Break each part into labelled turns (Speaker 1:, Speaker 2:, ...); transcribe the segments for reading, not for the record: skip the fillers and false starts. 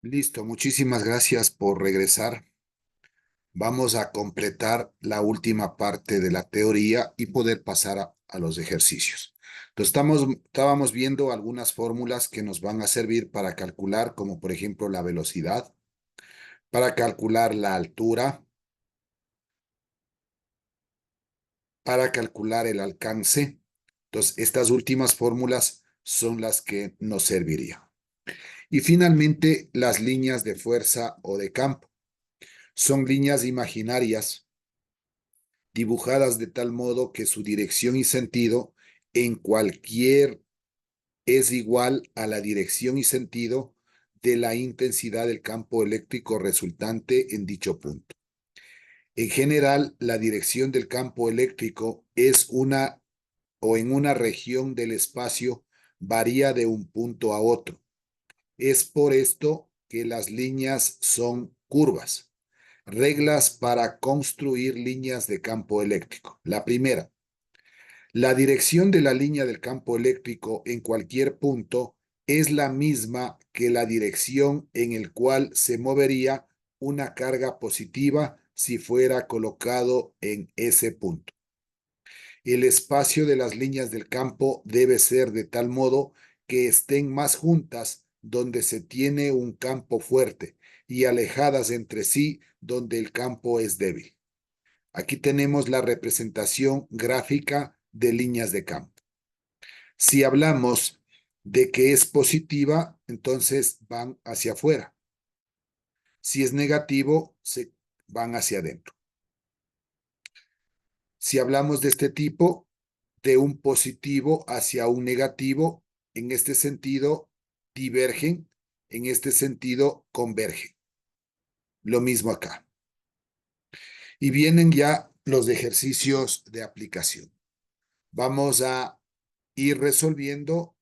Speaker 1: Listo, muchísimas gracias por regresar. Vamos a completar la última parte de la teoría y poder pasar a los ejercicios. Entonces, estábamos viendo algunas fórmulas que nos van a servir para calcular, como por ejemplo la velocidad, para calcular la altura, para calcular el alcance. Entonces, estas últimas fórmulas son las que nos servirían. Y finalmente, las líneas de fuerza o de campo. Son líneas imaginarias dibujadas de tal modo que su dirección y sentido en cualquier es igual a la dirección y sentido de la intensidad del campo eléctrico resultante en dicho punto. En general, la dirección del campo eléctrico es una o en una región del espacio varía de un punto a otro. Es por esto que las líneas son curvas. Reglas para construir líneas de campo eléctrico. La primera, la dirección de la línea del campo eléctrico en cualquier punto es la misma que la dirección en el cual se movería una carga positiva si fuera colocado en ese punto. El espacio de las líneas del campo debe ser de tal modo que estén más juntas donde se tiene un campo fuerte y alejadas entre sí donde el campo es débil. Aquí tenemos la representación gráfica de líneas de campo. Si hablamos de que es positiva, entonces van hacia afuera. Si es negativo, se van hacia adentro. Si hablamos de este tipo, de un positivo hacia un negativo, en este sentido divergen, en este sentido convergen. Lo mismo acá. Y vienen ya los ejercicios de aplicación. Vamos a ir resolviendo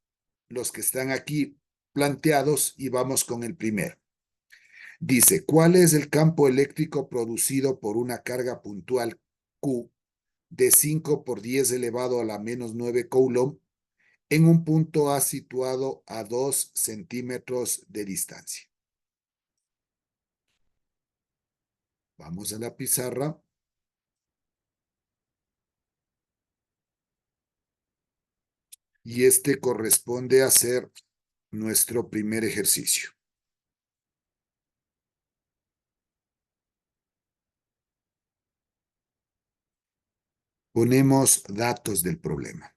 Speaker 1: los que están aquí planteados y vamos con el primero. Dice, ¿cuál es el campo eléctrico producido por una carga puntual Q de 5 por 10 elevado a la menos 9 coulomb en un punto A situado a 2 centímetros de distancia? Vamos a la pizarra. Y este corresponde a ser nuestro primer ejercicio. Ponemos datos del problema.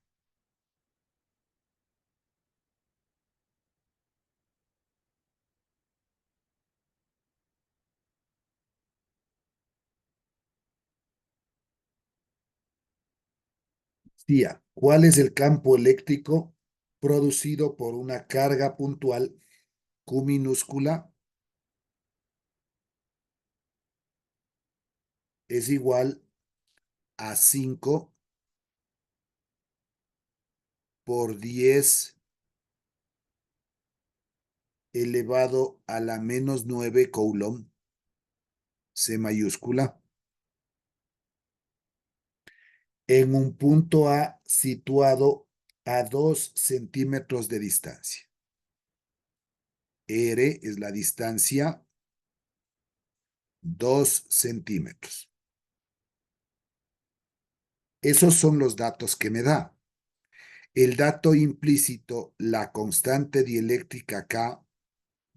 Speaker 1: ¿Cuál es el campo eléctrico producido por una carga puntual Q minúscula es igual a 5 por 10 elevado a la menos 9 coulomb, C mayúscula, en un punto A situado a 2 centímetros de distancia? R es la distancia, 2 centímetros. Esos son los datos que me da. El dato implícito, la constante dieléctrica K,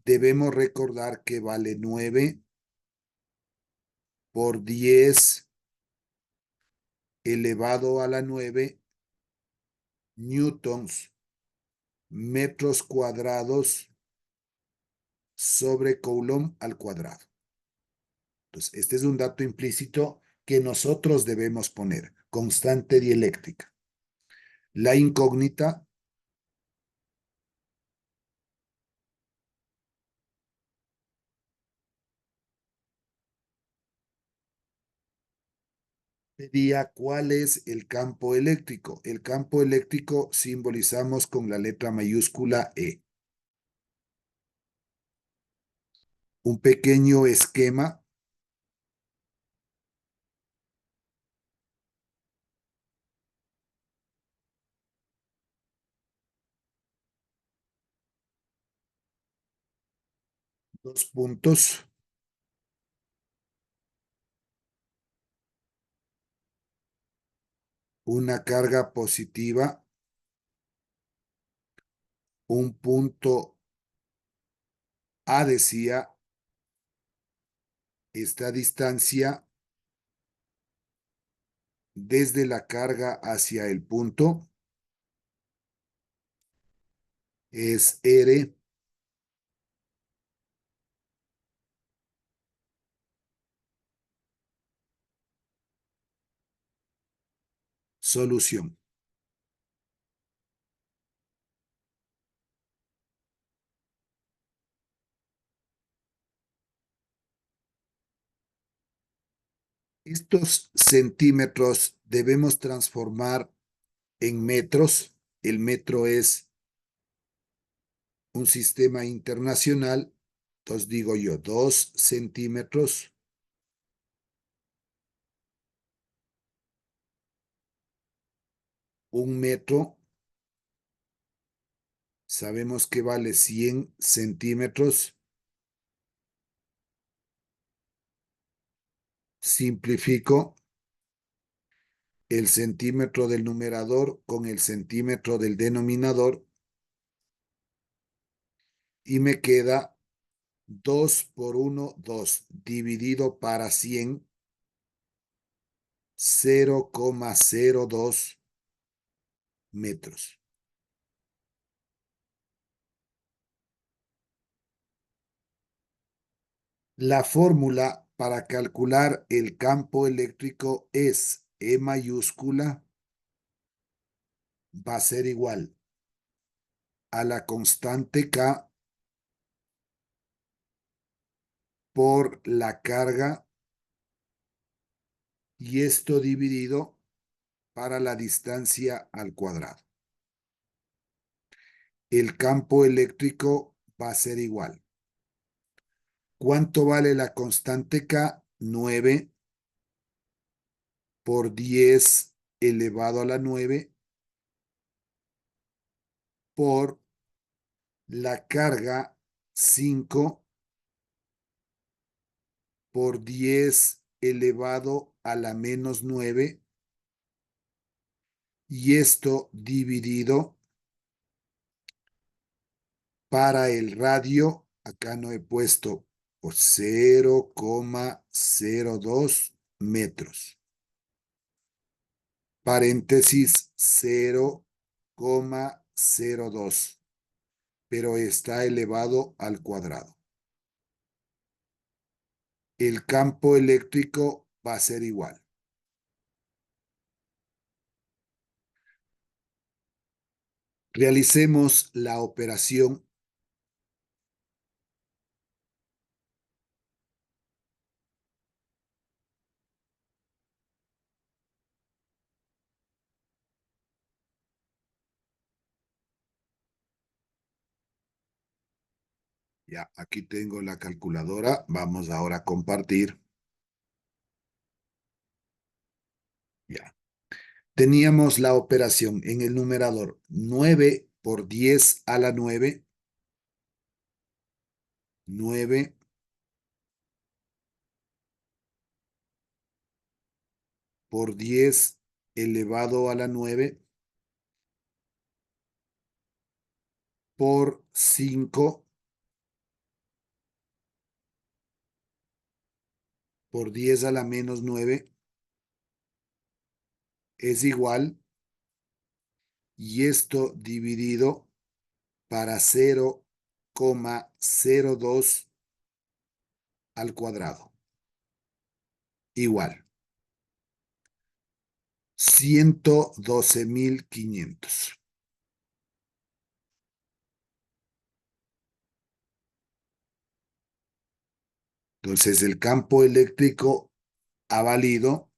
Speaker 1: debemos recordar que vale 9 por 10 elevado a la 9 newtons metros cuadrados sobre coulomb al cuadrado. Entonces, este es un dato implícito que nosotros debemos poner, constante dieléctrica. La incógnita sería cuál es el campo eléctrico. El campo eléctrico simbolizamos con la letra mayúscula E. Un pequeño esquema Dos puntos. Una carga positiva, un punto A decía, esta distancia desde la carga hacia el punto es R. Solución. Estos centímetros debemos transformar en metros. El metro es un sistema internacional. Entonces digo yo, 2 centímetros, un metro. Sabemos que vale 100 centímetros. Simplifico el centímetro del numerador con el centímetro del denominador y me queda 2 por 1, 2, dividido para 100, 0,02 metros. La fórmula para calcular el campo eléctrico es E mayúscula, va a ser igual a la constante K por la carga y esto dividido para la distancia al cuadrado. El campo eléctrico va a ser igual. ¿Cuánto vale la constante K? 9 por 10 elevado a la 9 por la carga 5 por 10 elevado a la menos 9 y esto dividido para el radio, acá no he puesto por 0,02 metros. Paréntesis 0,02, pero está elevado al cuadrado. El campo eléctrico va a ser igual. Realicemos la operación. Ya, aquí tengo la calculadora. Vamos ahora a compartir. Ya. Teníamos la operación en el numerador 9 por 10 a la 9. 9 por 10 elevado a la 9 por 5 por 10 a la menos 9 es igual, y esto dividido para 0,02 al cuadrado. Igual. 112.500. Entonces el campo eléctrico ha valido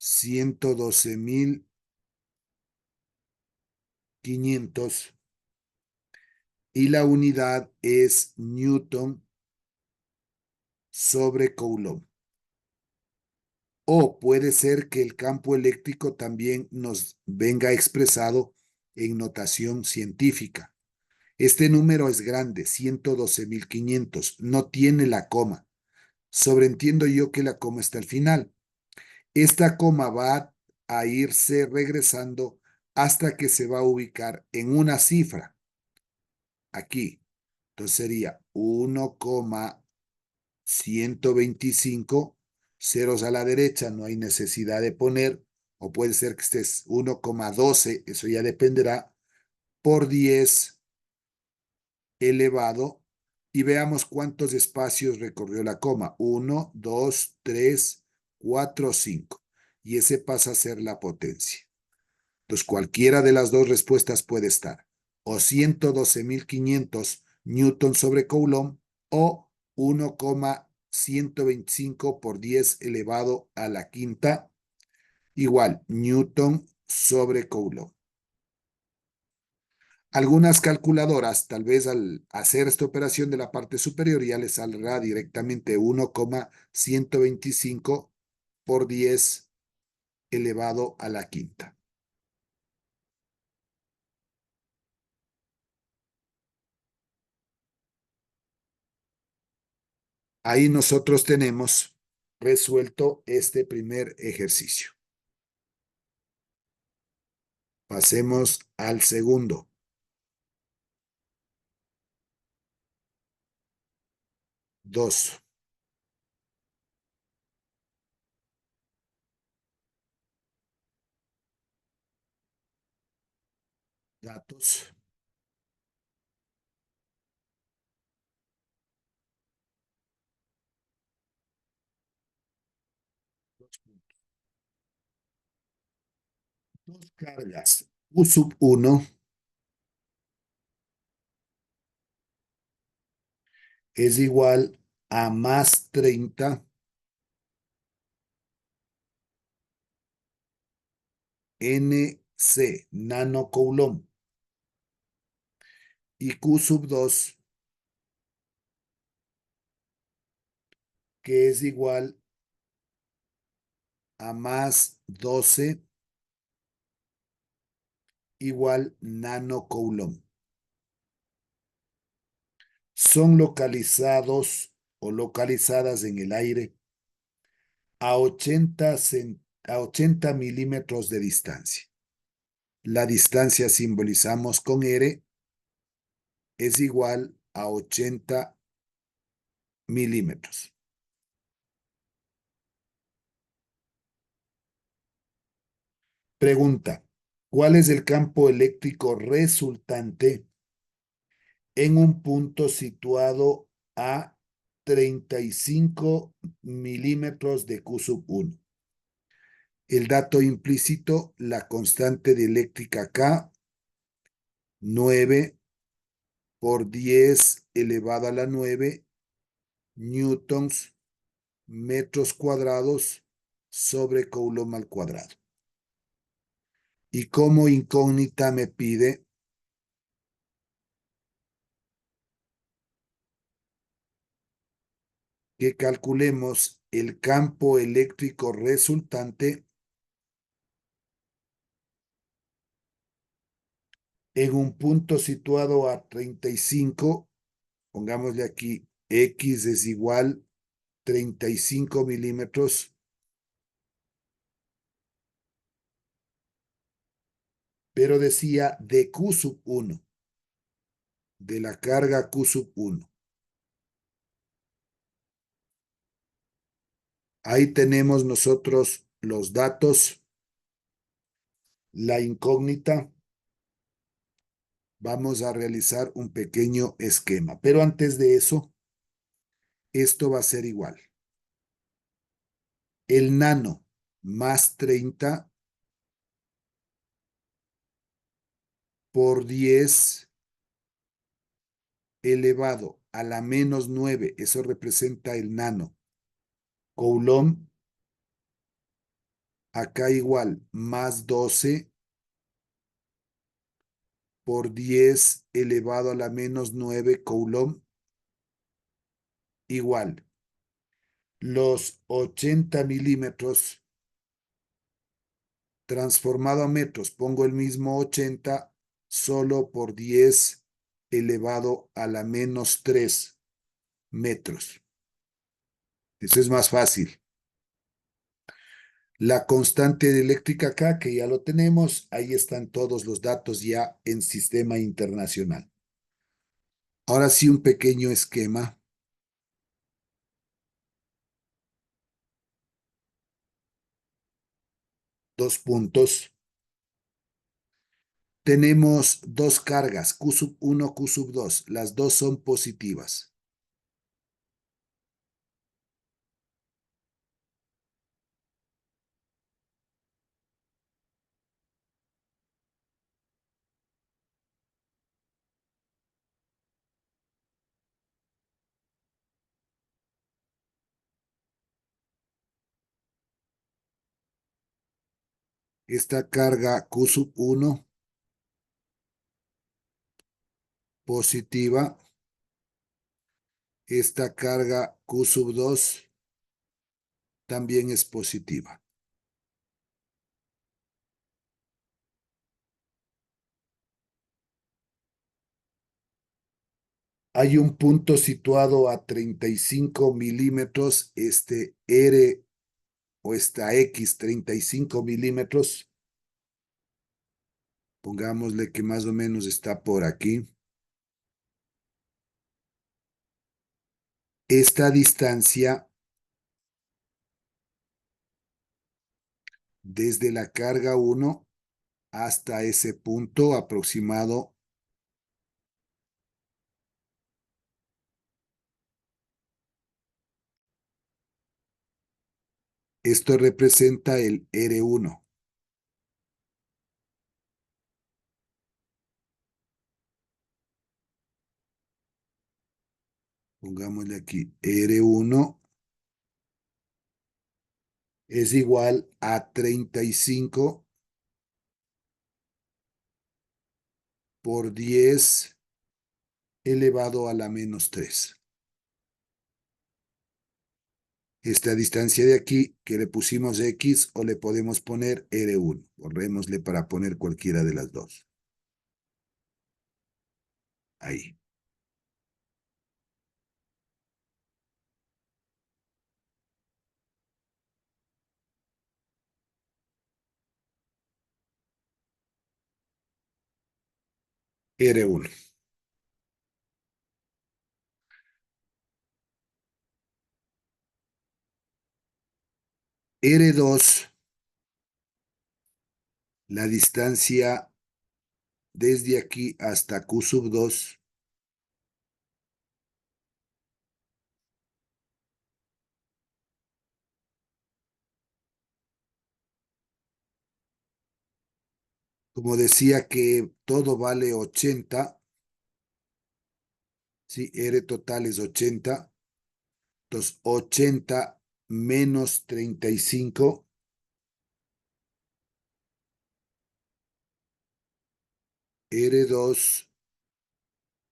Speaker 1: 112.500 y la unidad es Newton sobre Coulomb. O puede ser que el campo eléctrico también nos venga expresado en notación científica. Este número es grande, 112.500, no tiene la coma. Sobreentiendo yo que la coma está al final. Esta coma va a irse regresando hasta que se va a ubicar en una cifra, aquí. Entonces sería 1,125, ceros a la derecha, no hay necesidad de poner, o puede ser que estés 1,12, eso ya dependerá, por 10 elevado, y veamos cuántos espacios recorrió la coma. 1, 2, 3, 4, 5. Y ese pasa a ser la potencia. Entonces, cualquiera de las dos respuestas puede estar. O 112.500 newton sobre coulomb o 1,125 por 10 elevado a la quinta, igual newton sobre coulomb. Algunas calculadoras, tal vez al hacer esta operación de la parte superior, ya les saldrá directamente 1,125 por 10 elevado a la quinta. Ahí nosotros tenemos resuelto este primer ejercicio. Pasemos al segundo. 2. Datos. Dos cargas. U sub 1 es igual a más 30 NC, nanocoulomb. Y Q sub 2, que es igual a más 12, igual nanocoulomb. Son localizados o localizadas en el aire a 80 milímetros de distancia. La distancia simbolizamos con R, es igual a 80 milímetros. Pregunta: ¿cuál es el campo eléctrico resultante en un punto situado a 35 milímetros de Q sub 1? El dato implícito, la constante dieléctrica K, 9 por 10 elevado a la 9 newtons metros cuadrados sobre coulomb al cuadrado. Y como incógnita me pide que calculemos el campo eléctrico resultante en un punto situado a 35, pongámosle aquí, X es igual 35 milímetros, pero decía de Q sub 1, de la carga Q sub 1. Ahí tenemos nosotros los datos, la incógnita. Vamos a realizar un pequeño esquema, pero antes de eso, esto va a ser igual. El nano más 30 por 10 elevado a la menos 9, eso representa el nano. Coulomb, acá igual, más 12 por 10 elevado a la menos 9 coulomb, igual. Los 80 milímetros transformado a metros, pongo el mismo 80 solo por 10 elevado a la menos 3 metros. Eso es más fácil. La constante eléctrica acá, que ya lo tenemos, ahí están todos los datos ya en sistema internacional. Ahora sí, un pequeño esquema. Dos puntos. Tenemos dos cargas, Q sub 1, Q sub 2. Las dos son positivas. Esta carga Q sub 1 positiva. Esta carga Q sub 2 también es positiva. Hay un punto situado a 35 milímetros, este R o esta X, 35 milímetros. Pongámosle que más o menos está por aquí. Esta distancia desde la carga 1 hasta ese punto aproximado, esto representa el R1. Pongámosle aquí, R1 es igual a 35 por 10 elevado a la menos 3. Esta distancia de aquí, que le pusimos X o le podemos poner R1. Borrémosle para poner cualquiera de las dos. Ahí. R1. R2, la distancia desde aquí hasta Q sub 2, como decía que todo vale 80, ¿sí? R total es 80, entonces 80 menos 35, R2,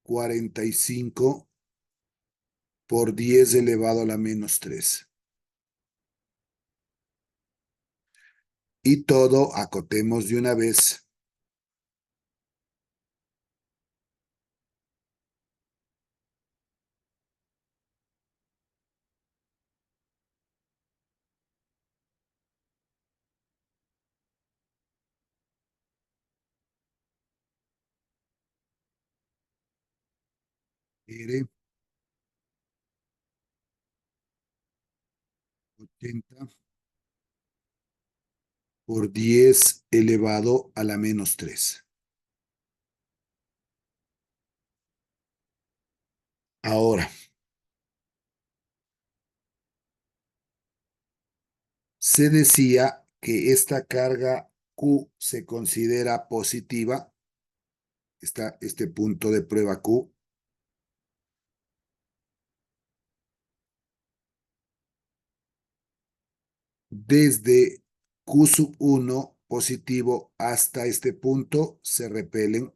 Speaker 1: 45 por 10 elevado a la menos 3. Y todo, acotemos de una vez, R 80 por 10 elevado a la menos 3. Ahora, se decía que esta carga Q se considera positiva, está este punto de prueba Q, desde Q sub 1 positivo hasta este punto se repelen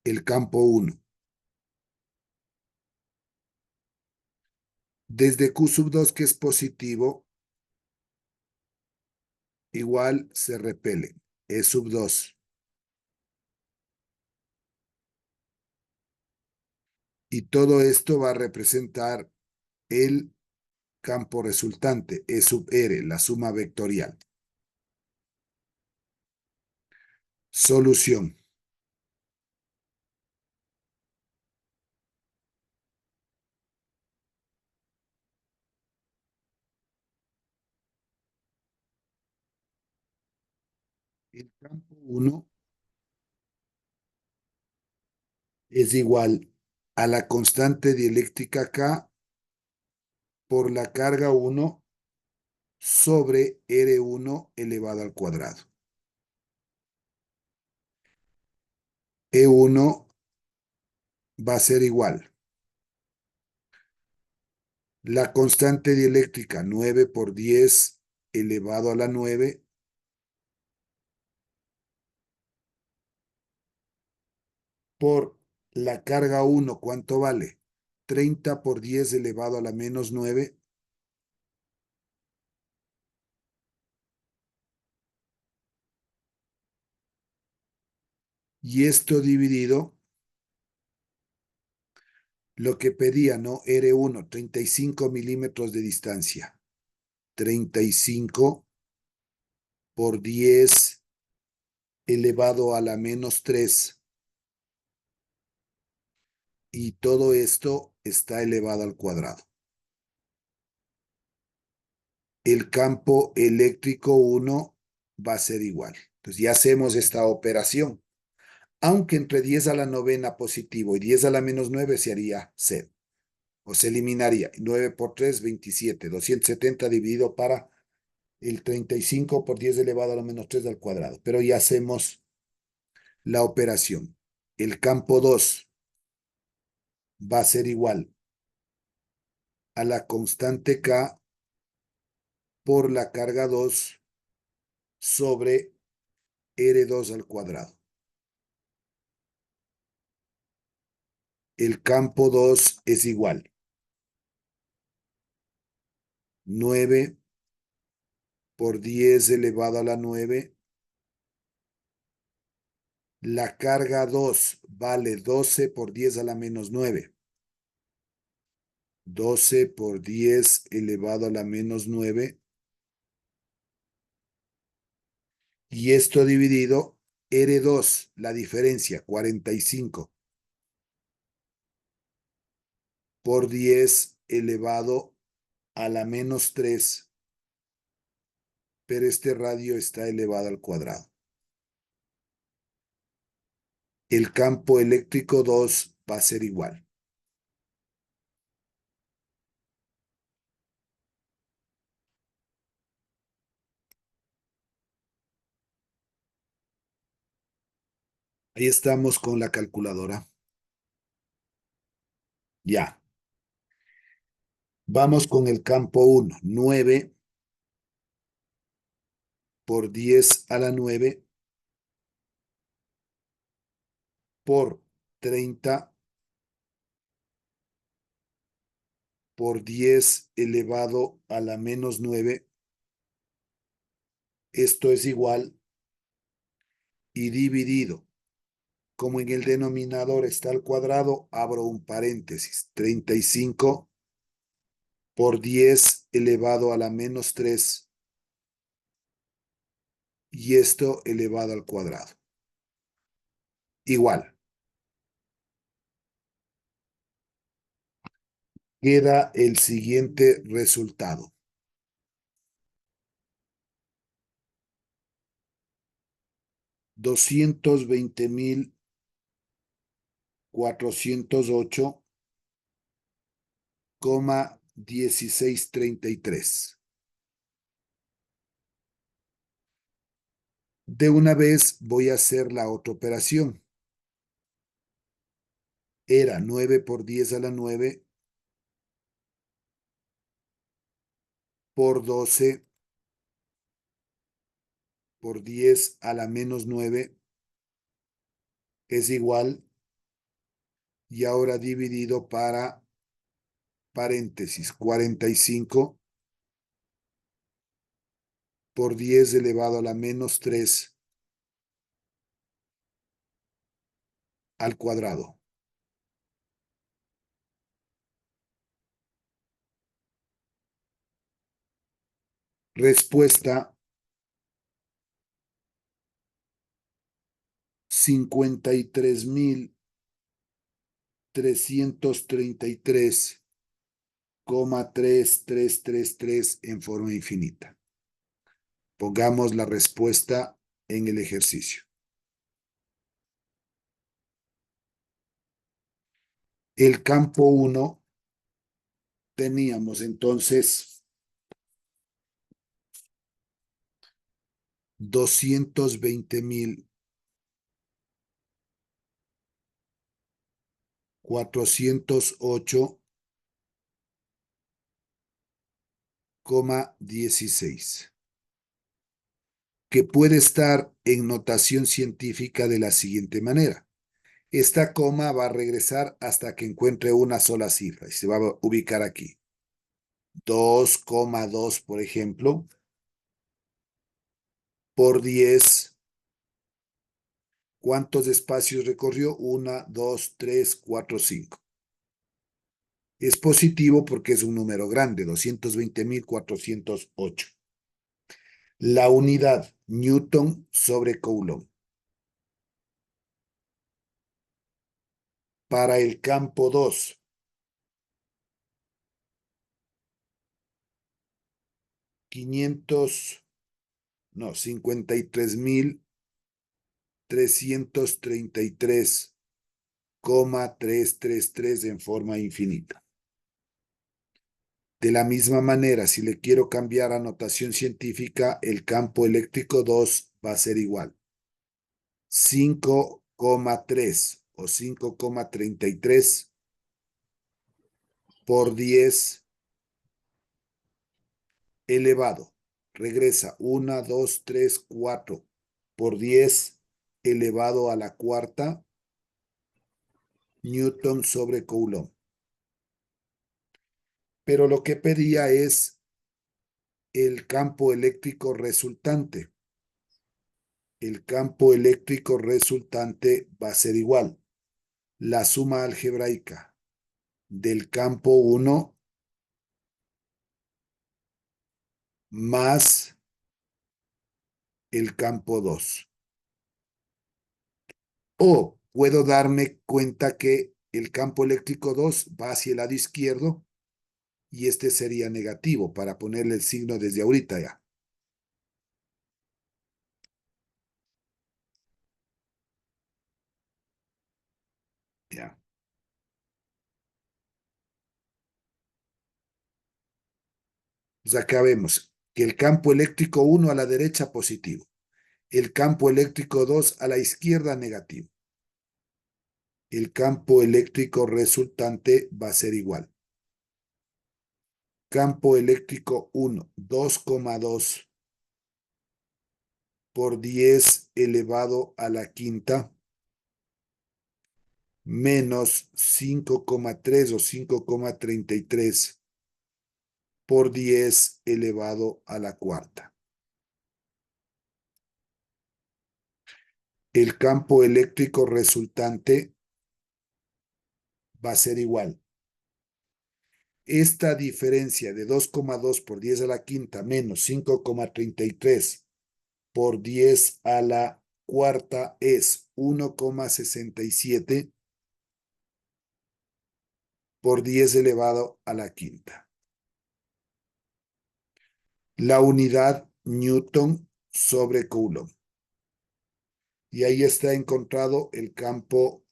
Speaker 1: el campo 1. Desde Q sub 2 que es positivo, igual se repelen, E sub 2. Y todo esto va a representar el campo resultante, E sub R, la suma vectorial. Solución. El campo 1 es igual a la constante dieléctrica K por la carga 1 sobre R1 elevado al cuadrado. E1 va a ser igual. La constante dieléctrica 9 por 10 elevado a la 9 por la carga 1, ¿cuánto vale? 30 por 10 elevado a la menos 9. Y esto dividido, lo que pedía, ¿no? R1, 35 milímetros de distancia. 35 por 10 elevado a la menos 3. Y todo esto está elevado al cuadrado. El campo eléctrico 1 va a ser igual. Entonces ya hacemos esta operación. Aunque entre 10 a la novena positivo y 10 a la menos 9 se haría 0. O se eliminaría. 9 por 3, 27. 270 dividido para el 35 por 10 elevado a la menos 3 al cuadrado. Pero ya hacemos la operación. El campo 2 va a ser igual a la constante K por la carga 2 sobre R2 al cuadrado. El campo 2 es igual. 9 por 10 elevado a la 9. La carga 2 vale 12 por 10 a la menos 9. 12 por 10 elevado a la menos 9. Y esto dividido, R2, la diferencia, 45 por 10 elevado a la menos 3. Pero este radio está elevado al cuadrado. El campo eléctrico 2 va a ser igual. Ahí estamos con la calculadora. Ya. Vamos con el campo 1. 9 por 10 a la 9 por 30 por 10 elevado a la menos 9. Esto es igual y dividido. Como en el denominador está al cuadrado, abro un paréntesis. 35 por 10 elevado a la menos 3 y esto elevado al cuadrado. Igual. Queda el siguiente resultado. 220.408,1633. De una vez voy a hacer la otra operación. Era 9 por 10 a la 9 por 12 por 10 a la menos 9 es igual, y ahora dividido para paréntesis 45 por 10 elevado a la menos 3 al cuadrado. Respuesta 53.333,3333 en forma infinita. Pongamos la respuesta en el ejercicio. El campo 1 teníamos entonces 220.408,16, que puede estar en notación científica de la siguiente manera. Esta coma va a regresar hasta que encuentre una sola cifra y se va a ubicar aquí. 2,2, por ejemplo, por 10. ¿Cuántos espacios recorrió? 1, 2, 3, 4, 5. Es positivo porque es un número grande, 220.408. La unidad, Newton sobre Coulomb. Para el campo 2, 53.333,333 en forma infinita. De la misma manera, si le quiero cambiar a notación científica, el campo eléctrico 2 va a ser igual. 5,3 o 5,33 por 10 elevado. Regresa 1, 2, 3, 4 por 10 elevado a la cuarta Newton sobre Coulomb. Pero lo que pedía es el campo eléctrico resultante. El campo eléctrico resultante va a ser igual. La suma algebraica del campo 1 más el campo 2. O puedo darme cuenta que el campo eléctrico 2 va hacia el lado izquierdo y este sería negativo para ponerle el signo desde ahorita ya. Ya. Pues acá vemos que el campo eléctrico 1 a la derecha positivo, el campo eléctrico 2 a la izquierda negativo. El campo eléctrico resultante va a ser igual. Campo eléctrico 1, 2,2 por 10 elevado a la quinta, menos 5,3 o 5,33 por 10 elevado a la cuarta. El campo eléctrico resultante va a ser igual. Esta diferencia de 2,2 por 10 a la quinta menos 5,33 por 10 a la cuarta es 1,67 por 10 elevado a la quinta. La unidad Newton sobre Coulomb. Y ahí está encontrado el campo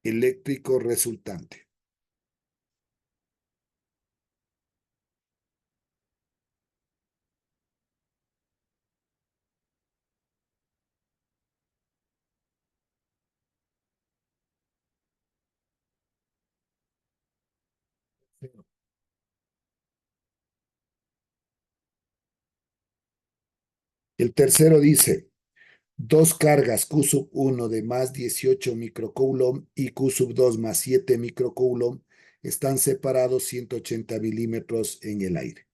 Speaker 1: eléctrico resultante. El tercero dice, dos cargas Q sub 1 de más 18 microcoulomb y Q sub 2 más 7 microcoulomb están separados 180 milímetros en el aire.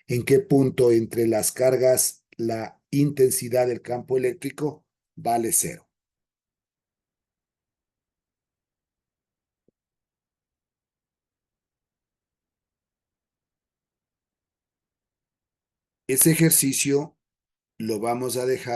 Speaker 1: ¿En qué punto entre las cargas la intensidad del campo eléctrico vale cero? Ese ejercicio lo vamos a dejar